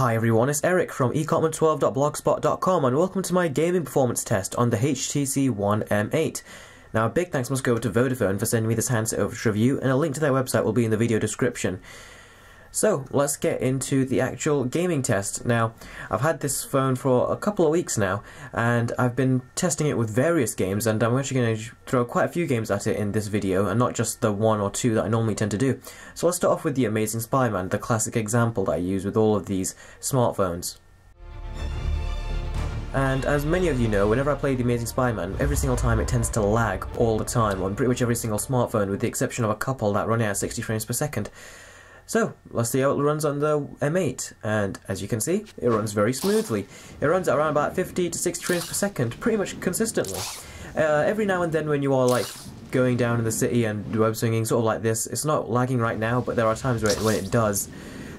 Hi everyone, it's Eric from ecommon12.blogspot.com and welcome to my gaming performance test on the HTC One M8. Now a big thanks must go to Vodafone for sending me this handset over to review, and a link to their website will be in the video description. So, let's get into the actual gaming test. Now, I've had this phone for a couple of weeks now, and I've been testing it with various games, and I'm actually going to throw quite a few games at it in this video, and not just the one or two that I normally tend to do. So let's start off with the Amazing Spiderman, the classic example that I use with all of these smartphones. And as many of you know, whenever I play the Amazing Spiderman, every single time it tends to lag all the time on pretty much every single smartphone, with the exception of a couple that run at 60 frames per second. So, let's see how it runs on the M8, and as you can see, it runs very smoothly. It runs at around about 50 to 60 frames per second, pretty much consistently. Every now and then when you are like going down in the city and web swinging, sort of like this, it's not lagging right now, but there are times when it does.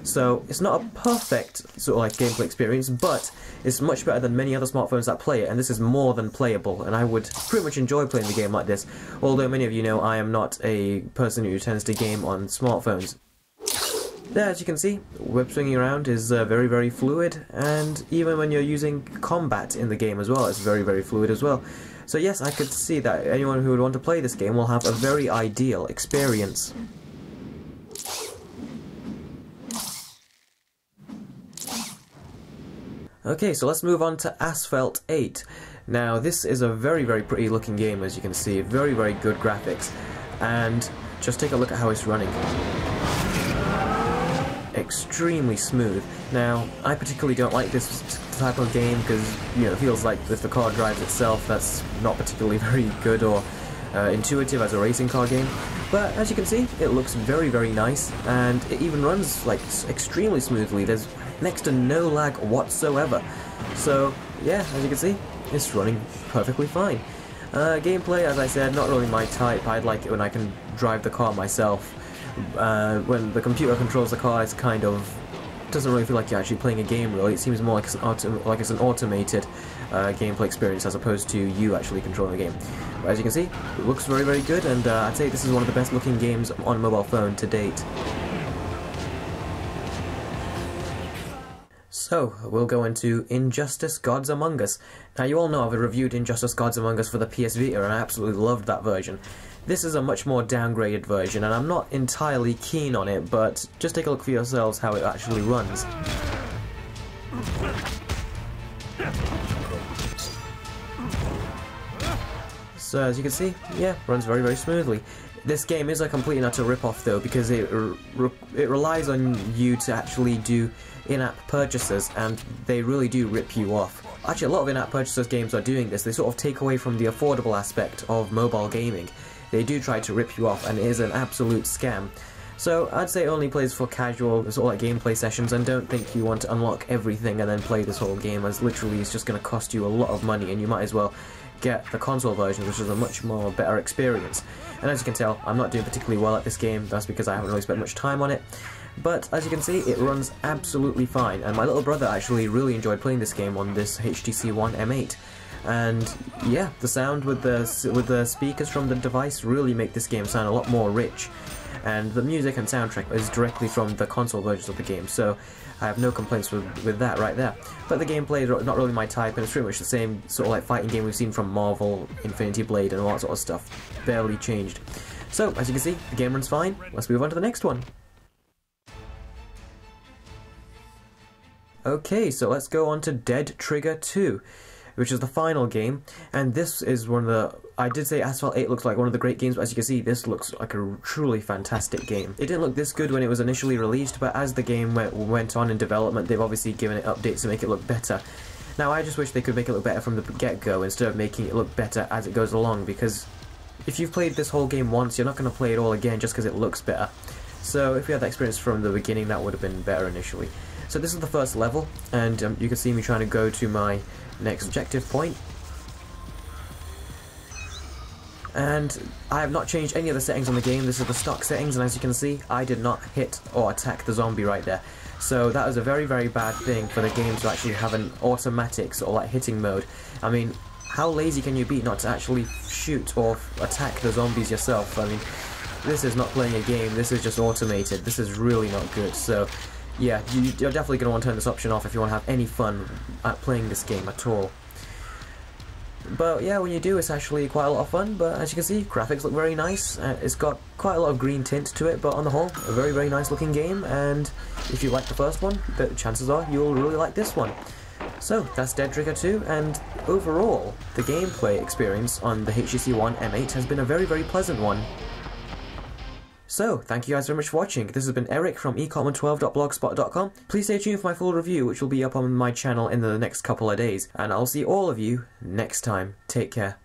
So, it's not a perfect sort of like gameplay experience, but it's much better than many other smartphones that play it, and this is more than playable, and I would pretty much enjoy playing the game like this, although many of you know I am not a person who tends to game on smartphones. There, as you can see, web swinging around is very, very fluid, and even when you're using combat in the game as well, it's very, very fluid as well. So yes, I could see that anyone who would want to play this game will have a very ideal experience. Okay, so let's move on to Asphalt 8. Now, this is a very, very pretty looking game, as you can see, very, very good graphics, and just take a look at how it's running. Extremely smooth. Now, I particularly don't like this type of game because, you know, it feels like if the car drives itself, that's not particularly very good or intuitive as a racing car game. But as you can see, it looks very, very nice, and it even runs like extremely smoothly. There's next to no lag whatsoever. So yeah, as you can see, it's running perfectly fine. Gameplay, as I said, not really my type. I'd like it when I can drive the car myself. When the computer controls the car, it's kind of doesn't really feel like you're actually playing a game. Really, it seems more like it's an automated gameplay experience as opposed to you actually controlling the game. But as you can see, it looks very, very good, and I'd say this is one of the best looking games on a mobile phone to date. So, we'll go into Injustice Gods Among Us. Now, you all know I've reviewed Injustice Gods Among Us for the PS Vita, and I absolutely loved that version. This is a much more downgraded version, and I'm not entirely keen on it, but just take a look for yourselves how it actually runs. So, as you can see, yeah, runs very, very smoothly. This game is a complete and utter rip-off though, because it relies on you to actually do in-app purchases, and they really do rip you off. Actually, a lot of in-app purchases games are doing this. They sort of take away from the affordable aspect of mobile gaming. They do try to rip you off, and it is an absolute scam. So I'd say it only plays for casual sort of like gameplay sessions, and don't think you want to unlock everything and then play this whole game, as literally it's just going to cost you a lot of money, and you might as well get the console version, which is a much more better experience. And as you can tell, I'm not doing particularly well at this game. That's because I haven't really spent much time on it. But as you can see, it runs absolutely fine, and my little brother actually really enjoyed playing this game on this HTC One M8. And yeah, the sound with the speakers from the device really make this game sound a lot more rich. And the music and soundtrack is directly from the console versions of the game, so I have no complaints with that right there. But the gameplay is not really my type, and it's pretty much the same sort of like fighting game we've seen from Marvel, Infinity Blade, and all that sort of stuff. Barely changed. So, as you can see, the game runs fine. Let's move on to the next one. Okay, so let's go on to Dead Trigger 2, which is the final game, and this is one of the... I did say Asphalt 8 looks like one of the great games, but as you can see, this looks like a truly fantastic game. It didn't look this good when it was initially released, but as the game went on in development, they've obviously given it updates to make it look better. Now, I just wish they could make it look better from the get-go, instead of making it look better as it goes along, because if you've played this whole game once, you're not going to play it all again just because it looks better. So, if we had that experience from the beginning, that would have been better initially. So this is the first level, and you can see me trying to go to my next objective point. And I have not changed any of the settings on the game. This is the stock settings, and as you can see, I did not hit or attack the zombie right there. So that was a very, very bad thing for the game to actually have an automatic sort of like hitting mode. I mean, how lazy can you be not to actually shoot or attack the zombies yourself? I mean, this is not playing a game, this is just automated. This is really not good. So yeah, you're definitely going to want to turn this option off if you want to have any fun at playing this game at all. But yeah, when you do, it's actually quite a lot of fun, but as you can see, graphics look very nice. It's got quite a lot of green tint to it, but on the whole, a very, very nice looking game, and if you like the first one, the chances are you'll really like this one. So, that's Dead Trigger 2, and overall, the gameplay experience on the HTC One M8 has been a very, very pleasant one. So, thank you guys very much for watching. This has been Eric from ecommon12.blogspot.com. Please stay tuned for my full review, which will be up on my channel in the next couple of days. And I'll see all of you next time. Take care.